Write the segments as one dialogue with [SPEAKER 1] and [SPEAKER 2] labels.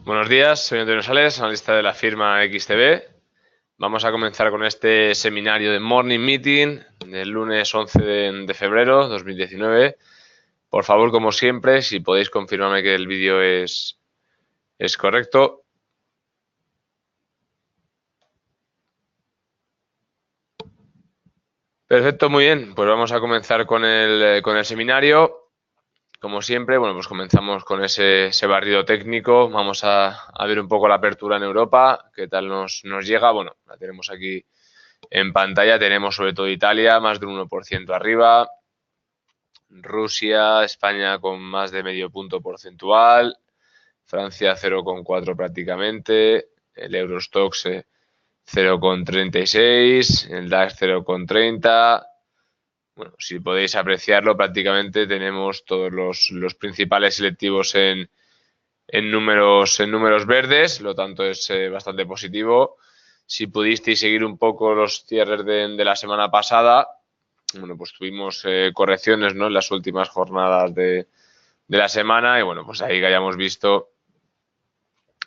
[SPEAKER 1] Buenos días, soy Antonio Sales, analista de la firma XTB. Vamos a comenzar con este seminario de Morning Meeting del lunes 11 de febrero 2019. Por favor, como siempre, si podéis confirmarme que el vídeo es correcto. Perfecto, muy bien. Pues vamos a comenzar con el seminario. Como siempre, bueno, pues comenzamos con ese barrido técnico. Vamos a ver un poco la apertura en Europa, qué tal nos llega. Bueno, la tenemos aquí en pantalla. Tenemos sobre todo Italia, más de un 1% arriba. Rusia, España con más de medio punto porcentual. Francia 0,4 prácticamente. El Eurostoxx 0,36. El DAX 0,30. Bueno, si podéis apreciarlo, prácticamente tenemos todos los principales selectivos en números verdes, lo tanto es bastante positivo. Si pudisteis seguir un poco los cierres de la semana pasada, bueno, pues tuvimos correcciones, ¿no?, en las últimas jornadas de la semana y bueno, pues ahí que hayamos visto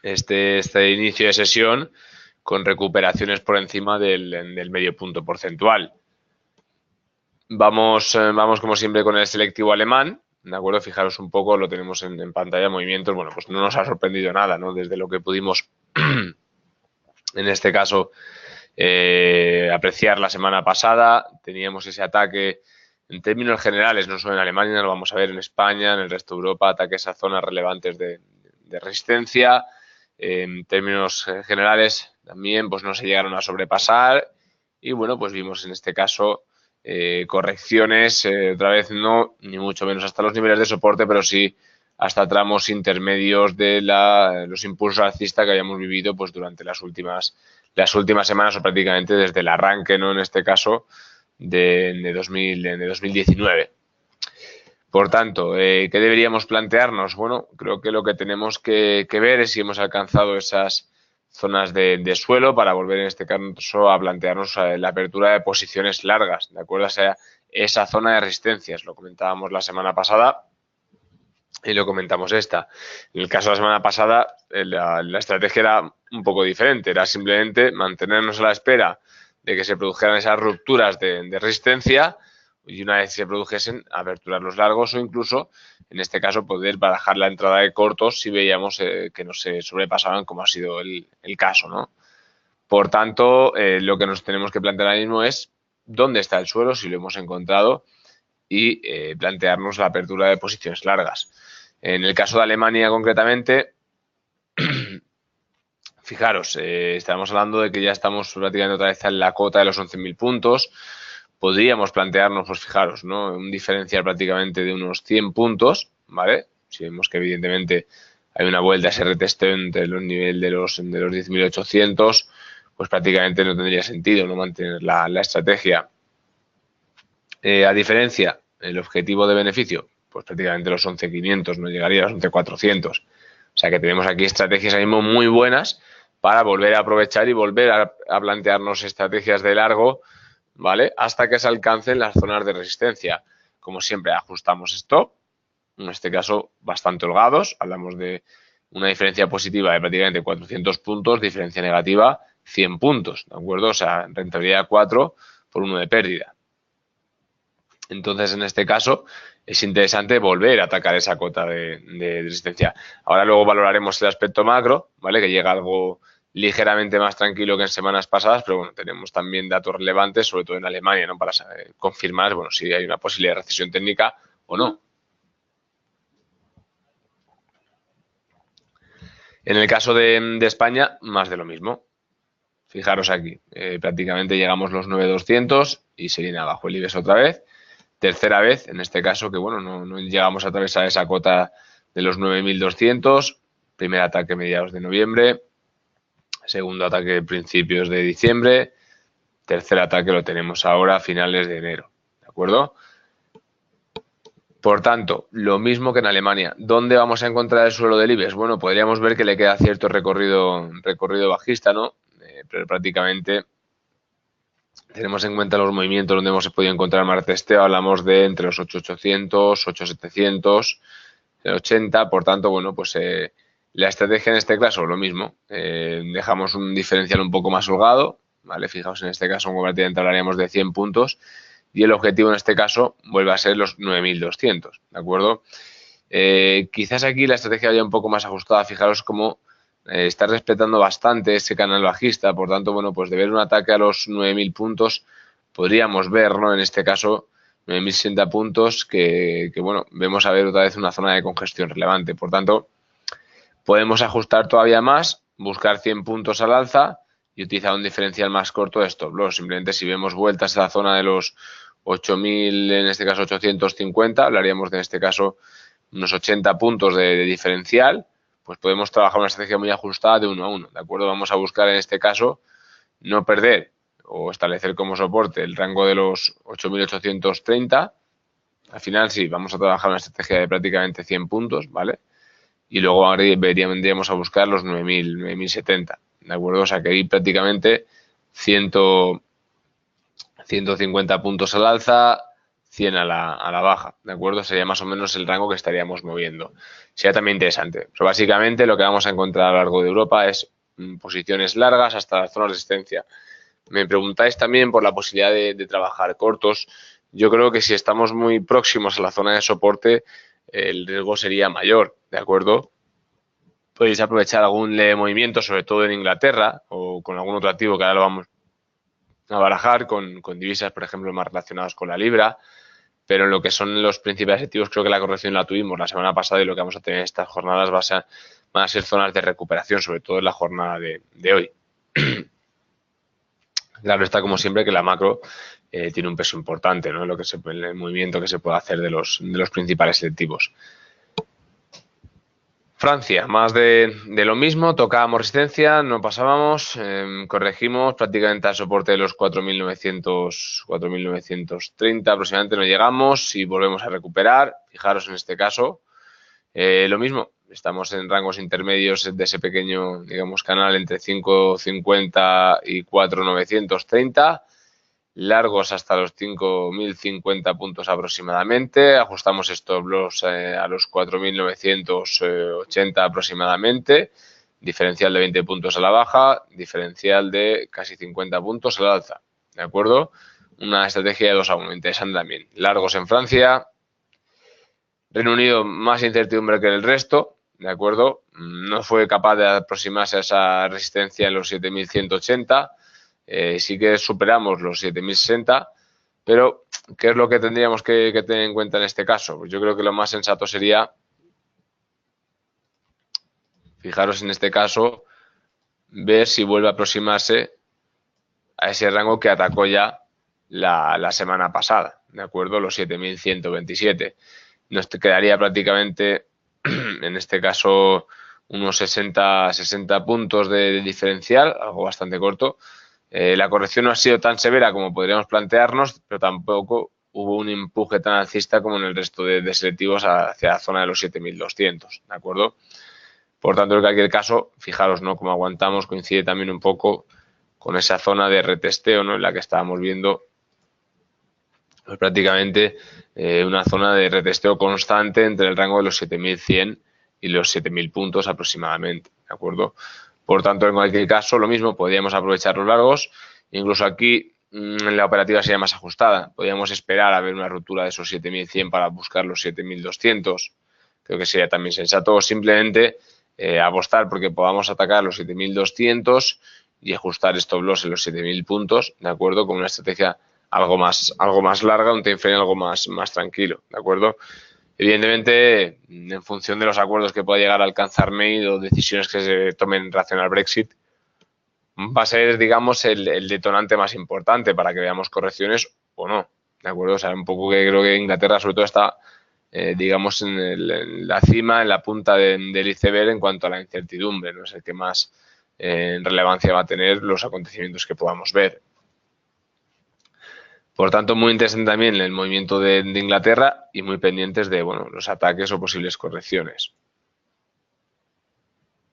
[SPEAKER 1] este inicio de sesión con recuperaciones por encima del medio punto porcentual. Vamos como siempre con el selectivo alemán, ¿de acuerdo? Fijaros un poco, lo tenemos en pantalla, movimientos, bueno, pues no nos ha sorprendido nada, ¿no? Desde lo que pudimos, en este caso, apreciar la semana pasada, teníamos ese ataque en términos generales, no solo en Alemania, lo vamos a ver en España, en el resto de Europa, ataques a zonas relevantes de resistencia. En términos generales también pues no se llegaron a sobrepasar y bueno, pues vimos en este caso correcciones, otra vez no, ni mucho menos hasta los niveles de soporte, pero sí hasta tramos intermedios de los impulsos alcistas que habíamos vivido pues durante las últimas semanas o prácticamente desde el arranque, ¿no?, en este caso de 2019. Por tanto, ¿qué deberíamos plantearnos? Bueno, creo que lo que tenemos que ver es si hemos alcanzado esas zonas de suelo para volver en este caso a plantearnos la apertura de posiciones largas, ¿de acuerdo? O sea, esa zona de resistencias, lo comentábamos la semana pasada y lo comentamos esta. En el caso de la semana pasada, la estrategia era un poco diferente, era simplemente mantenernos a la espera de que se produjeran esas rupturas de resistencia y una vez se produjesen, aperturar los largos o incluso, en este caso, poder barajar la entrada de cortos si veíamos que no se sobrepasaban, como ha sido el caso, ¿no? Por tanto, lo que nos tenemos que plantear ahora mismo es dónde está el suelo, si lo hemos encontrado, y plantearnos la apertura de posiciones largas. En el caso de Alemania, concretamente, fijaros, estamos hablando de que ya estamos prácticamente otra vez en la cota de los 11.000 puntos. Podríamos plantearnos, pues fijaros, ¿no?, un diferencial prácticamente de unos 100 puntos, ¿vale? Si vemos que evidentemente hay una vuelta a ese retesteo entre los niveles de los 10.800, pues prácticamente no tendría sentido no mantener la estrategia. A diferencia, el objetivo de beneficio, pues prácticamente los 11.500, no llegaría a los 11.400. O sea que tenemos aquí estrategias ahora mismo muy buenas para volver a aprovechar y volver a plantearnos estrategias de largo, ¿vale?, hasta que se alcancen las zonas de resistencia. Como siempre, ajustamos stop, en este caso bastante holgados, hablamos de una diferencia positiva de prácticamente 400 puntos, diferencia negativa 100 puntos, ¿de acuerdo? O sea, rentabilidad 4 por 1 de pérdida. Entonces, en este caso, es interesante volver a atacar esa cota de resistencia. Ahora luego valoraremos el aspecto macro, ¿vale?, que llega algo ligeramente más tranquilo que en semanas pasadas, pero bueno, tenemos también datos relevantes, sobre todo en Alemania, ¿no?, para confirmar, bueno, si hay una posible recesión técnica o no. En el caso de España, más de lo mismo. Fijaros aquí, prácticamente llegamos los 9.200 y se viene abajo el IBEX otra vez. Tercera vez, en este caso, que bueno, no llegamos a atravesar esa cota de los 9.200. Primer ataque mediados de noviembre. Segundo ataque principios de diciembre. Tercer ataque lo tenemos ahora a finales de enero. ¿De acuerdo? Por tanto, lo mismo que en Alemania. ¿Dónde vamos a encontrar el suelo del IBEX? Bueno, podríamos ver que le queda cierto recorrido bajista, ¿no? Pero prácticamente tenemos en cuenta los movimientos donde hemos podido encontrar más testeo, hablamos de entre los 8.800, 8.700, 80, por tanto, bueno, pues La estrategia en este caso, lo mismo, dejamos un diferencial un poco más holgado, ¿vale? Fijaos, en este caso prácticamente hablaríamos de 100 puntos y el objetivo en este caso vuelve a ser los 9.200, ¿de acuerdo? Quizás aquí la estrategia vaya un poco más ajustada, fijaros cómo está respetando bastante ese canal bajista, por tanto, bueno, pues de ver un ataque a los 9.000 puntos podríamos ver, ¿no? En este caso, 9.060 puntos que, bueno, vemos a ver otra vez una zona de congestión relevante, por tanto, podemos ajustar todavía más, buscar 100 puntos al alza y utilizar un diferencial más corto de stop loss. Simplemente si vemos vueltas a la zona de los 8.000, en este caso 850, hablaríamos de en este caso unos 80 puntos de diferencial, pues podemos trabajar una estrategia muy ajustada de 1 a 1, ¿de acuerdo? Vamos a buscar en este caso no perder o establecer como soporte el rango de los 8.830. Al final sí, vamos a trabajar una estrategia de prácticamente 100 puntos, ¿vale? Y luego vendríamos a buscar los 9.000, 9.070, ¿de acuerdo? O sea que ahí prácticamente 150 puntos al alza, 100 a la baja, ¿de acuerdo? Sería más o menos el rango que estaríamos moviendo. Sería también interesante. Pero básicamente lo que vamos a encontrar a lo largo de Europa es posiciones largas hasta la zona de resistencia. Me preguntáis también por la posibilidad de trabajar cortos. Yo creo que si estamos muy próximos a la zona de soporte, el riesgo sería mayor, ¿de acuerdo? Podéis aprovechar algún leve movimiento, sobre todo en Inglaterra o con algún otro activo que ahora lo vamos a barajar, con divisas, por ejemplo, más relacionadas con la libra, pero en lo que son los principales activos creo que la corrección la tuvimos la semana pasada y lo que vamos a tener en estas jornadas van a ser zonas de recuperación, sobre todo en la jornada de hoy. Claro está, como siempre, que la macro tiene un peso importante, ¿no? El movimiento que se puede hacer de los principales selectivos. Francia, más de lo mismo, tocábamos resistencia, no pasábamos, corregimos prácticamente al soporte de los 4.930 aproximadamente, no llegamos y volvemos a recuperar. Fijaros en este caso, lo mismo, estamos en rangos intermedios de ese pequeño, digamos, canal entre 5.50 y 4.930, largos hasta los 5.050 puntos aproximadamente, ajustamos stop loss a los 4.980 aproximadamente, diferencial de 20 puntos a la baja, diferencial de casi 50 puntos al alza, ¿de acuerdo? Una estrategia de 2 a 1, interesante también. Largos en Francia, Reino Unido más incertidumbre que el resto, ¿de acuerdo? No fue capaz de aproximarse a esa resistencia en los 7.180, sí que superamos los 7.060, pero ¿qué es lo que tendríamos que tener en cuenta en este caso? Pues yo creo que lo más sensato sería, fijaros en este caso, ver si vuelve a aproximarse a ese rango que atacó ya la semana pasada, ¿de acuerdo? Los 7.127. Nos quedaría prácticamente, en este caso, unos 60 puntos de diferencial, algo bastante corto. La corrección no ha sido tan severa como podríamos plantearnos, pero tampoco hubo un empuje tan alcista como en el resto de selectivos hacia la zona de los 7.200, ¿de acuerdo? Por tanto, en cualquier caso, fijaros, ¿no? Como aguantamos, coincide también un poco con esa zona de retesteo, ¿no? En la que estábamos viendo pues, prácticamente una zona de retesteo constante entre el rango de los 7.100 y los 7.000 puntos aproximadamente, ¿de acuerdo? Por tanto, en cualquier caso, lo mismo, podríamos aprovechar los largos. Incluso aquí la operativa sería más ajustada. Podríamos esperar a ver una ruptura de esos 7.100 para buscar los 7.200. Creo que sería también sensato. O simplemente apostar porque podamos atacar los 7.200 y ajustar stop loss en los 7.000 puntos, ¿de acuerdo? Con una estrategia algo más larga, un time frame algo más tranquilo, ¿de acuerdo? Evidentemente, en función de los acuerdos que pueda llegar a alcanzar May o decisiones que se tomen en relación al Brexit, va a ser, digamos, el detonante más importante para que veamos correcciones o no, ¿de acuerdo? O sea, un poco que creo que Inglaterra sobre todo está, digamos, en la cima, en la punta del iceberg en cuanto a la incertidumbre, ¿no? Es el que más relevancia va a tener los acontecimientos que podamos ver. Por tanto, muy interesante también el movimiento de Inglaterra y muy pendientes de los ataques o posibles correcciones.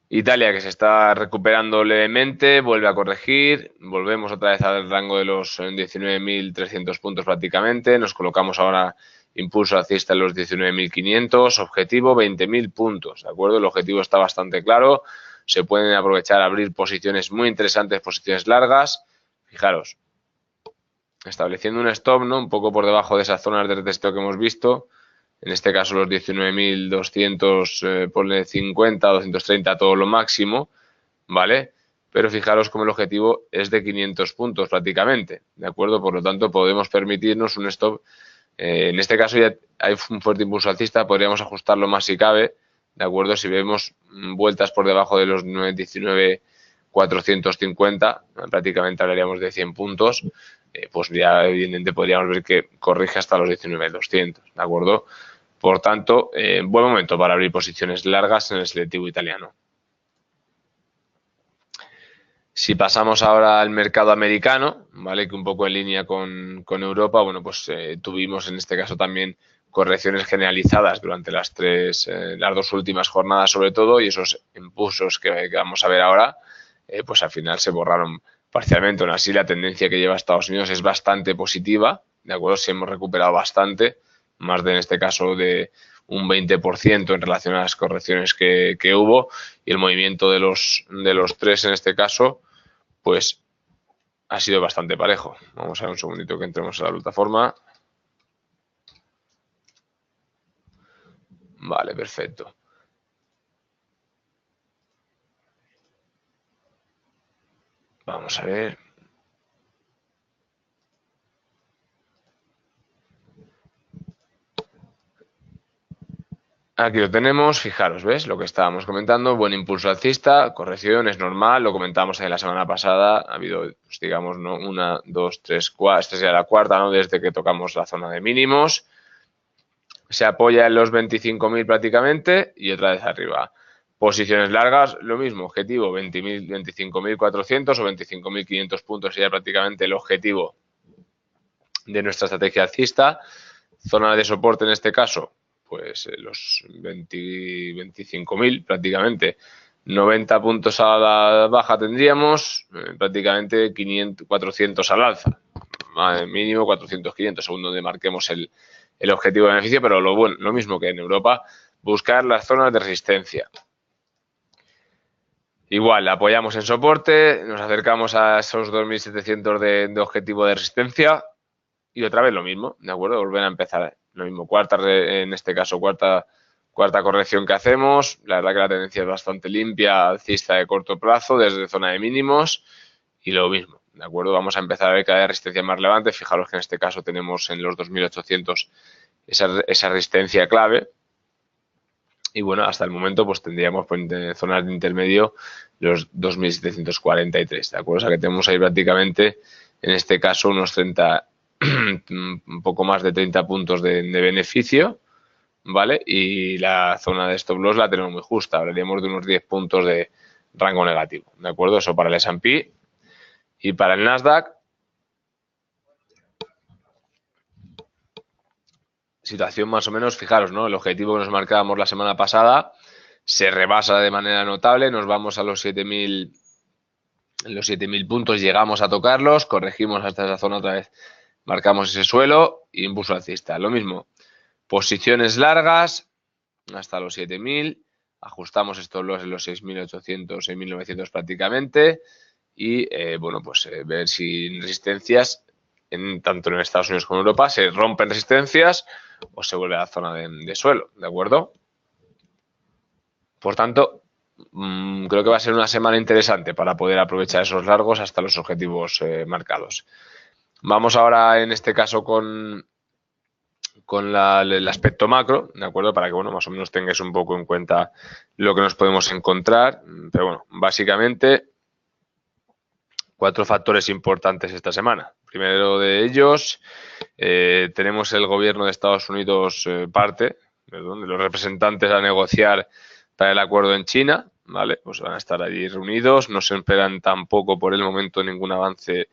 [SPEAKER 1] Italia, que se está recuperando levemente, vuelve a corregir, volvemos otra vez al rango de los 19.300 puntos prácticamente, nos colocamos ahora impulso alcista en los 19.500, objetivo 20.000 puntos, ¿de acuerdo? El objetivo está bastante claro, se pueden aprovechar a abrir posiciones muy interesantes, posiciones largas. Fijaros, estableciendo un stop, ¿no? Un poco por debajo de esas zonas de retesteo que hemos visto, en este caso los 19.200, ponle 50, 230, todo lo máximo, ¿vale? Pero fijaros como el objetivo es de 500 puntos prácticamente, ¿de acuerdo? Por lo tanto, podemos permitirnos un stop. En este caso ya hay un fuerte impulso alcista, podríamos ajustarlo más si cabe, ¿de acuerdo? Si vemos vueltas por debajo de los 19.450, prácticamente hablaríamos de 100 puntos, pues ya evidentemente podríamos ver que corrige hasta los 19.200, ¿de acuerdo? Por tanto, buen momento para abrir posiciones largas en el selectivo italiano. Si pasamos ahora al mercado americano, ¿vale? Que un poco en línea con Europa, bueno, pues tuvimos en este caso también correcciones generalizadas durante las dos últimas jornadas sobre todo, y esos impulsos que vamos a ver ahora, pues al final se borraron parcialmente. Aún así, la tendencia que lleva Estados Unidos es bastante positiva, ¿de acuerdo? Si hemos recuperado bastante, más de en este caso de un 20% en relación a las correcciones que hubo, y el movimiento de los tres en este caso pues ha sido bastante parejo. Vamos a ver un segundito que entremos a la plataforma. Vale, perfecto. Vamos a ver. Aquí lo tenemos, fijaros, ¿ves? Lo que estábamos comentando, buen impulso alcista, corrección, es normal, lo comentamos la semana pasada, ha habido, pues, digamos, ¿no? 1, 2, 3, 4, esta sería la cuarta, ¿no? Desde que tocamos la zona de mínimos. Se apoya en los 25.000 prácticamente y otra vez arriba. Posiciones largas, lo mismo, objetivo 25.400 o 25.500 puntos sería prácticamente el objetivo de nuestra estrategia alcista. Zona de soporte en este caso, pues los 25.000 prácticamente. 90 puntos a la baja tendríamos, prácticamente 400 al alza. Mínimo 400, 500, según donde marquemos el objetivo de beneficio, pero lo mismo que en Europa, buscar las zonas de resistencia. Igual, apoyamos en soporte, nos acercamos a esos 2.700 de objetivo de resistencia y otra vez lo mismo, ¿de acuerdo? Volver a empezar lo mismo, en este caso cuarta corrección que hacemos. La verdad que la tendencia es bastante limpia, alcista de corto plazo, desde zona de mínimos y lo mismo, ¿de acuerdo? Vamos a empezar a ver cada resistencia más relevante. Fijaros que en este caso tenemos en los 2.800 esa resistencia clave. Y bueno, hasta el momento pues tendríamos en zonas de intermedio los 2.743, ¿de acuerdo? O sea que tenemos ahí prácticamente, en este caso, unos 30, un poco más de 30 puntos de beneficio, ¿vale? Y la zona de stop loss la tenemos muy justa, hablaríamos de unos 10 puntos de rango negativo, ¿de acuerdo? Eso para el S&P. Y para el Nasdaq, situación más o menos, fijaros, ¿no? El objetivo que nos marcábamos la semana pasada se rebasa de manera notable, nos vamos a los 7.000 puntos, llegamos a tocarlos, corregimos hasta esa zona otra vez, marcamos ese suelo y impulso alcista. Lo mismo, posiciones largas hasta los 7.000, ajustamos estos en los 6.800, 6.900 prácticamente y, bueno, pues ver si resistencias, tanto en Estados Unidos como en Europa, se rompen resistencias o se vuelve a la zona de suelo, ¿de acuerdo? Por tanto, creo que va a ser una semana interesante para poder aprovechar esos largos hasta los objetivos marcados. Vamos ahora, en este caso, con el aspecto macro, ¿de acuerdo? Para que, bueno, más o menos tengáis un poco en cuenta lo que nos podemos encontrar. Pero bueno, básicamente 4 factores importantes esta semana. Primero de ellos, tenemos el gobierno de Estados Unidos de los representantes a negociar para el acuerdo en China, ¿vale? Pues van a estar allí reunidos, no se esperan tampoco por el momento ningún avance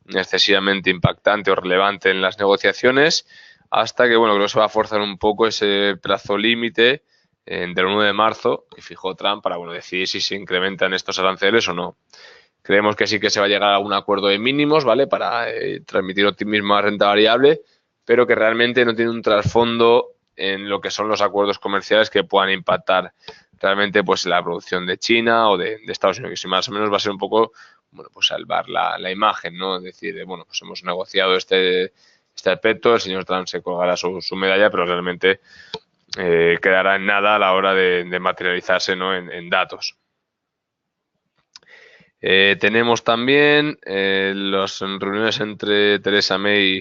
[SPEAKER 1] excesivamente impactante o relevante en las negociaciones, hasta que, bueno, creo que se va a forzar un poco ese plazo límite del 1 de marzo que fijó Trump para, bueno, decidir si se incrementan estos aranceles o no. Creemos que sí que se va a llegar a un acuerdo de mínimos, ¿vale? Para transmitir optimismo a renta variable, pero que realmente no tiene un trasfondo en lo que son los acuerdos comerciales que puedan impactar realmente pues la producción de China o de Estados Unidos, que más o menos va a ser un poco, bueno, pues salvar la imagen, ¿no? Es decir, bueno, pues hemos negociado este aspecto, el señor Trump se colgará su medalla, pero realmente quedará en nada a la hora de materializarse, ¿no? en datos. Tenemos también las reuniones entre Theresa May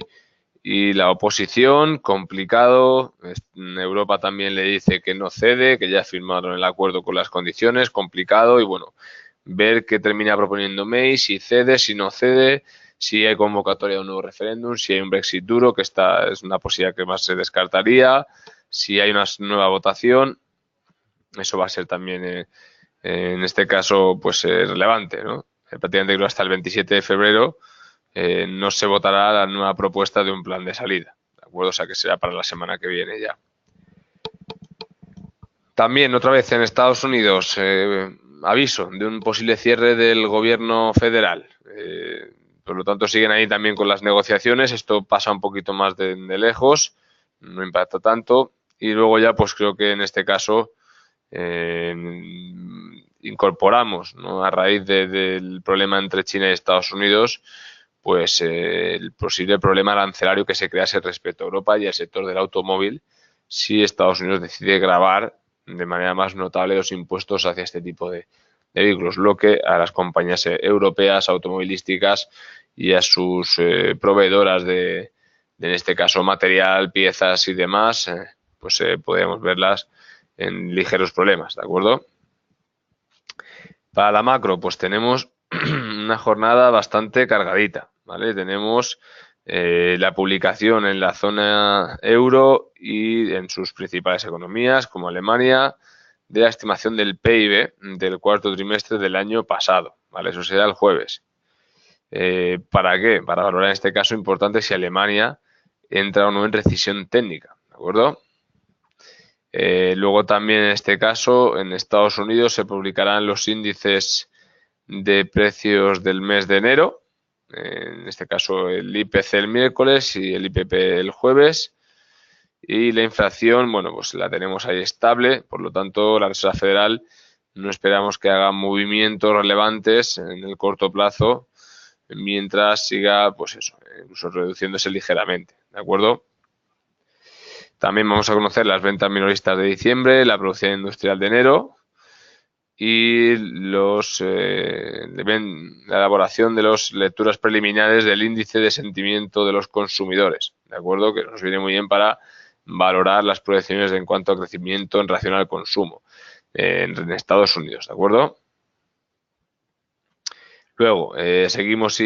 [SPEAKER 1] y la oposición, complicado. Europa también le dice que no cede, que ya firmaron el acuerdo con las condiciones, complicado. Y bueno, ver qué termina proponiendo May, si cede, si no cede, si hay convocatoria de un nuevo referéndum, si hay un Brexit duro, que esta es una posibilidad que más se descartaría, si hay una nueva votación. Eso va a ser también, en este caso, pues relevante, ¿no? Prácticamente creo hasta el 27 de febrero no se votará la nueva propuesta de un plan de salida, ¿de acuerdo? O sea que será para la semana que viene ya. También, otra vez en Estados Unidos, aviso de un posible cierre del gobierno federal. Por lo tanto, siguen ahí también con las negociaciones. Esto pasa un poquito más de lejos, no impacta tanto. Y luego ya, pues creo que en este caso incorporamos, ¿no? A raíz del problema entre China y Estados Unidos, pues el posible problema arancelario que se crease respecto a Europa y al sector del automóvil si Estados Unidos decide gravar de manera más notable los impuestos hacia este tipo de vehículos, lo que a las compañías europeas automovilísticas y a sus proveedoras en este caso material, piezas y demás, pues podemos verlas en ligeros problemas, ¿de acuerdo? Para la macro, pues tenemos una jornada bastante cargadita, ¿vale? Tenemos la publicación en la zona euro y en sus principales economías, como Alemania, de la estimación del PIB del cuarto trimestre del año pasado, ¿vale? Eso será el jueves. ¿Para qué? Para valorar en este caso importante si Alemania entra o no en recesión técnica, ¿de acuerdo? Luego también en este caso en Estados Unidos se publicarán los índices de precios del mes de enero, en este caso el IPC el miércoles y el IPP el jueves, y la inflación, bueno, pues la tenemos ahí estable, por lo tanto la Reserva Federal no esperamos que haga movimientos relevantes en el corto plazo mientras siga, pues eso, incluso reduciéndose ligeramente, ¿de acuerdo? También vamos a conocer las ventas minoristas de diciembre, la producción industrial de enero y la elaboración de las lecturas preliminares del índice de sentimiento de los consumidores, ¿de acuerdo? Que nos viene muy bien para valorar las proyecciones en cuanto a crecimiento en relación al consumo en Estados Unidos, ¿de acuerdo? Luego, seguimos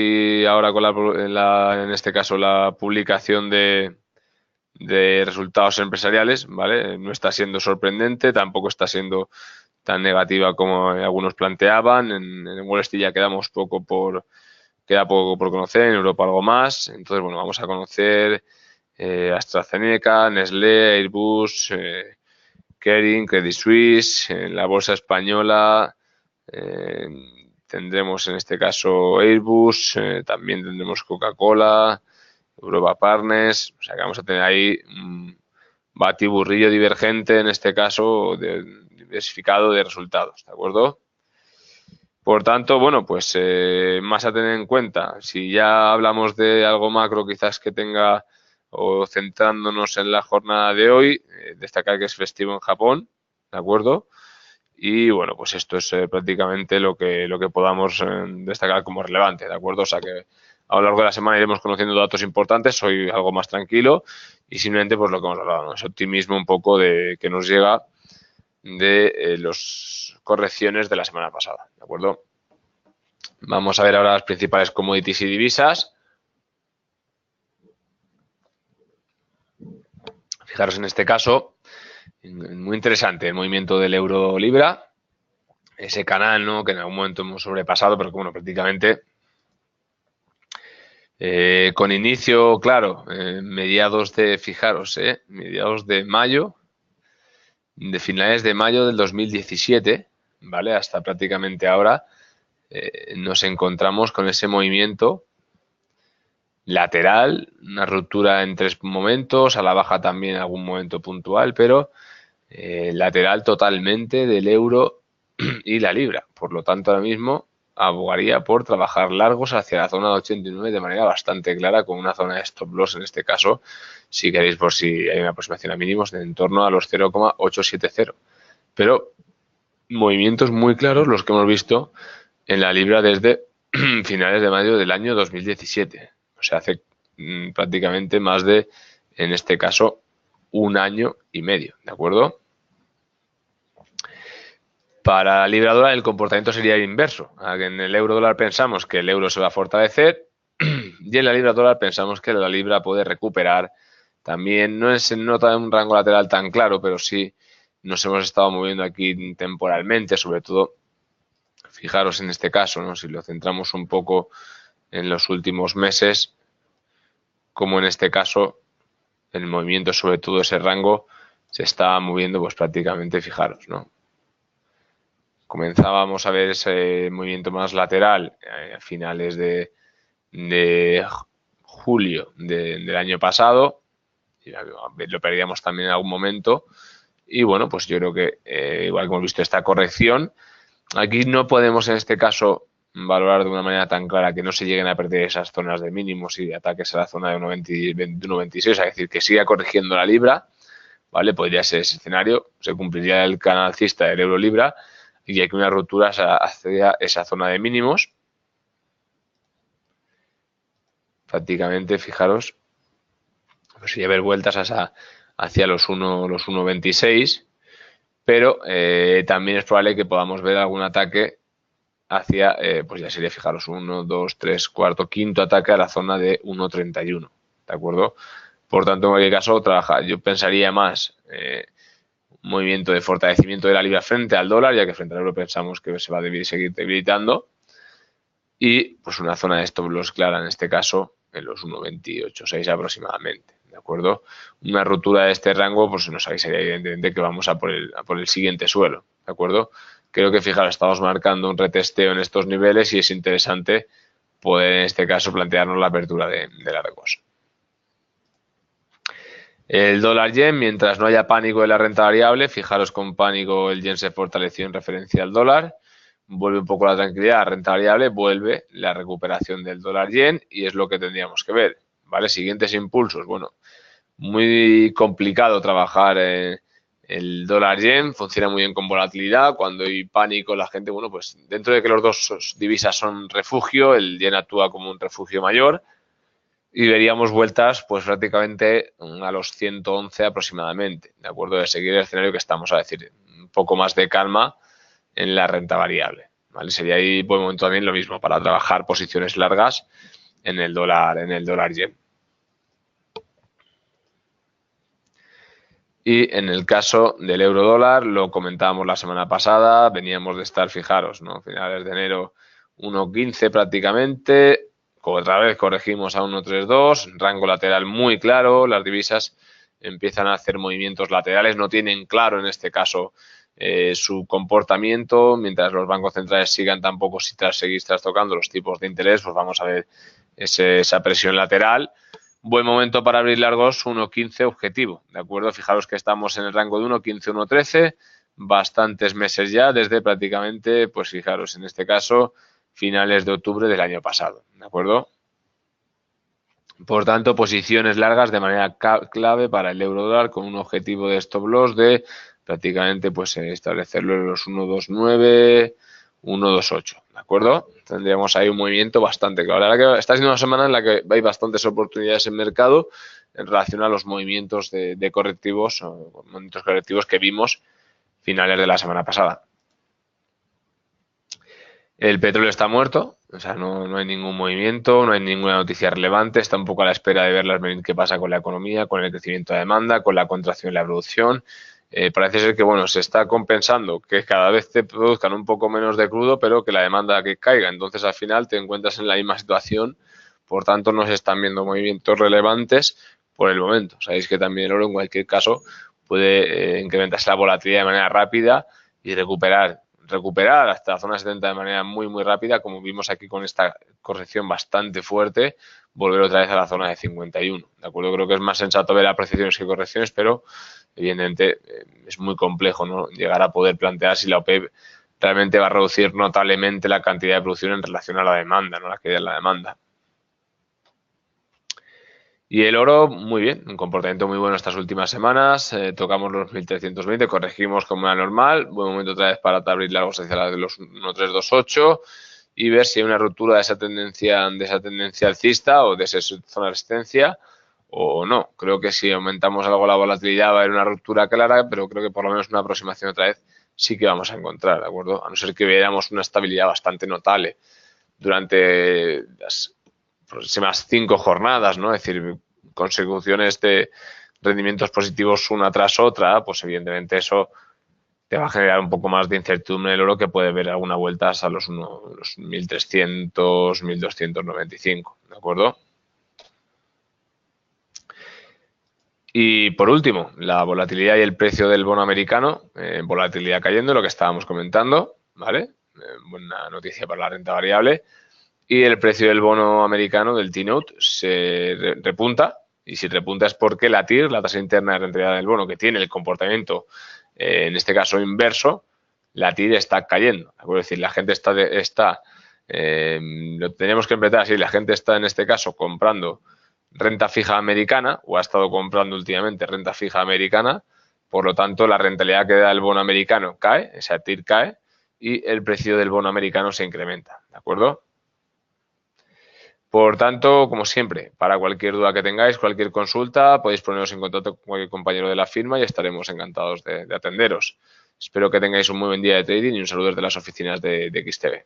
[SPEAKER 1] ahora con en este caso la publicación de resultados empresariales, ¿vale? No está siendo sorprendente, tampoco está siendo tan negativa como algunos planteaban. En Wall Street ya queda poco por conocer, en Europa algo más. Entonces, bueno, vamos a conocer AstraZeneca, Nestlé, Airbus, Kering, Credit Suisse, en la bolsa española tendremos en este caso Airbus, también tendremos Coca-Cola, Europa Partners, o sea que vamos a tener ahí un batiburrillo divergente, en este caso diversificado de resultados, ¿de acuerdo? Por tanto, bueno, pues más a tener en cuenta, si ya hablamos de algo macro quizás que tenga, o centrándonos en la jornada de hoy, destacar que es festivo en Japón, ¿de acuerdo? Y bueno, pues esto es prácticamente lo que podamos destacar como relevante, ¿de acuerdo? O sea que a lo largo de la semana iremos conociendo datos importantes, hoy algo más tranquilo y simplemente pues lo que hemos hablado, ¿no? Ese optimismo un poco de que nos llega de las correcciones de la semana pasada, ¿de acuerdo? Vamos a ver ahora las principales commodities y divisas. Fijaros en este caso, muy interesante el movimiento del euro-libra, ese canal, ¿no?, que en algún momento hemos sobrepasado, pero que bueno, prácticamente con inicio, claro, mediados de mayo, de finales de mayo del 2017, ¿vale? Hasta prácticamente ahora nos encontramos con ese movimiento lateral, una ruptura en 3 momentos, a la baja también en algún momento puntual, pero lateral totalmente del euro y la libra. Por lo tanto, ahora mismo abogaría por trabajar largos hacia la zona de 89 de manera bastante clara, con una zona de stop loss en este caso, si queréis, por si hay una aproximación a mínimos, de en torno a los 0,870. Pero movimientos muy claros los que hemos visto en la libra desde finales de mayo del año 2017. O sea, hace prácticamente más de, en este caso, 1 año y medio, ¿de acuerdo? Para la libra dólar el comportamiento sería el inverso. En el euro dólar pensamos que el euro se va a fortalecer y en la libra dólar pensamos que la libra puede recuperar. También no se nota un rango lateral tan claro, pero sí nos hemos estado moviendo aquí temporalmente, sobre todo, fijaros en este caso, ¿no? Si lo centramos un poco en los últimos meses, como en este caso el movimiento, sobre todo ese rango, se está moviendo pues prácticamente, fijaros, ¿no? Comenzábamos a ver ese movimiento más lateral a finales de julio del año pasado, y lo perdíamos también en algún momento, y bueno, pues yo creo que igual que hemos visto esta corrección, aquí no podemos en este caso valorar de una manera tan clara que no se lleguen a perder esas zonas de mínimos y de ataques a la zona de 1,26, es decir, que siga corrigiendo la libra, ¿vale? Podría ser ese escenario, se cumpliría el canal alcista del euro-libra y aquí una ruptura hacia esa zona de mínimos. Prácticamente, fijaros, pues sería ver vueltas hacia los 1,26, pero también es probable que podamos ver algún ataque hacia, pues ya sería, fijaros, 1, 2, 3, cuarto, quinto ataque a la zona de 1,31, ¿de acuerdo? Por tanto, en cualquier caso, yo pensaría más un movimiento de fortalecimiento de la libra frente al dólar, ya que frente al euro pensamos que se va a seguir debilitando, y pues una zona de stop loss clara en este caso en los 1,28,6 aproximadamente, ¿de acuerdo? Una ruptura de este rango pues nos avisaría evidentemente que vamos a por el siguiente suelo, ¿de acuerdo? Creo que, fijaros, estamos marcando un retesteo en estos niveles y es interesante poder en este caso plantearnos la apertura de largos. El dólar yen, mientras no haya pánico de la renta variable, fijaros, con pánico el yen se fortaleció en referencia al dólar, vuelve un poco la tranquilidad, la renta variable, vuelve la recuperación del dólar yen y es lo que tendríamos que ver, ¿vale? Siguientes impulsos, bueno, muy complicado trabajar el dólar yen, funciona muy bien con volatilidad, cuando hay pánico la gente, bueno, pues dentro de que los dos divisas son refugio, el yen actúa como un refugio mayor, y veríamos vueltas pues prácticamente a los 111 aproximadamente, de acuerdo, de seguir el escenario que estamos, a decir, un poco más de calma en la renta variable, ¿vale? Sería ahí buen momento también lo mismo para trabajar posiciones largas en el dólar yen. Y en el caso del euro dólar, lo comentábamos la semana pasada, veníamos de estar, fijaros, ¿no? Finales de enero 1,15 prácticamente, otra vez corregimos a 1,32, rango lateral muy claro, las divisas empiezan a hacer movimientos laterales, no tienen claro en este caso su comportamiento, mientras los bancos centrales sigan tampoco, si seguís trastocando los tipos de interés, pues vamos a ver esa presión lateral. Buen momento para abrir largos, 1,15 objetivo, ¿de acuerdo? Fijaros que estamos en el rango de 1,15, 1,13, bastantes meses ya, desde prácticamente, pues fijaros, en este caso, finales de octubre del año pasado, ¿de acuerdo? Por tanto, posiciones largas de manera clave para el euro dólar con un objetivo de stop loss de prácticamente pues establecerlo en los 1,29, 1,28, ¿de acuerdo? Tendríamos ahí un movimiento bastante claro. La verdad que está siendo una semana en la que hay bastantes oportunidades en mercado en relación a los movimientos de correctivos o movimientos correctivos que vimos finales de la semana pasada. El petróleo está muerto, o sea, no hay ningún movimiento, no hay ninguna noticia relevante, está un poco a la espera de ver qué pasa con la economía, con el crecimiento de demanda, con la contracción de la producción. Parece ser que, bueno, se está compensando que cada vez te produzcan un poco menos de crudo, pero que la demanda que caiga. Entonces, al final te encuentras en la misma situación, por tanto, no se están viendo movimientos relevantes por el momento. Sabéis que también el oro, en cualquier caso, puede incrementarse la volatilidad de manera rápida y recuperar recuperar hasta la zona 70 de manera muy, muy rápida, como vimos aquí con esta corrección bastante fuerte, volver otra vez a la zona de 51. ¿De acuerdo? Creo que es más sensato ver apreciaciones que correcciones, pero evidentemente es muy complejo, ¿no?, llegar a poder plantear si la OPEP realmente va a reducir notablemente la cantidad de producción en relación a la demanda, ¿no?, la caída en la demanda. Y el oro, muy bien, un comportamiento muy bueno estas últimas semanas. Tocamos los 1320, corregimos como era normal. Buen momento otra vez para abrir largos hacia la de los 1328 y ver si hay una ruptura de esa tendencia alcista o de esa zona de resistencia o no. Creo que si aumentamos algo la volatilidad va a haber una ruptura clara, pero creo que por lo menos una aproximación otra vez sí que vamos a encontrar, ¿de acuerdo? A no ser que viéramos una estabilidad bastante notable durante las próximas 5 jornadas, ¿no? Es decir, consecuciones de rendimientos positivos una tras otra, pues evidentemente eso te va a generar un poco más de incertidumbre en el oro, que puede ver alguna vuelta hasta los 1.300, 1.295, ¿de acuerdo? Y por último, la volatilidad y el precio del bono americano, volatilidad cayendo, lo que estábamos comentando, ¿vale? Buena noticia para la renta variable. Y el precio del bono americano, del T-Note, se repunta. Y si repunta es porque la TIR, la tasa interna de rentabilidad del bono, que tiene el comportamiento, en este caso inverso, la TIR está cayendo. Es decir, la gente lo tenemos que empezar así, la gente está en este caso comprando renta fija americana, o ha estado comprando últimamente renta fija americana, por lo tanto la rentabilidad que da el bono americano cae, esa TIR cae, y el precio del bono americano se incrementa, ¿de acuerdo? Por tanto, como siempre, para cualquier duda que tengáis, cualquier consulta, podéis poneros en contacto con cualquier compañero de la firma y estaremos encantados de atenderos. Espero que tengáis un muy buen día de trading y un saludo desde las oficinas de XTB.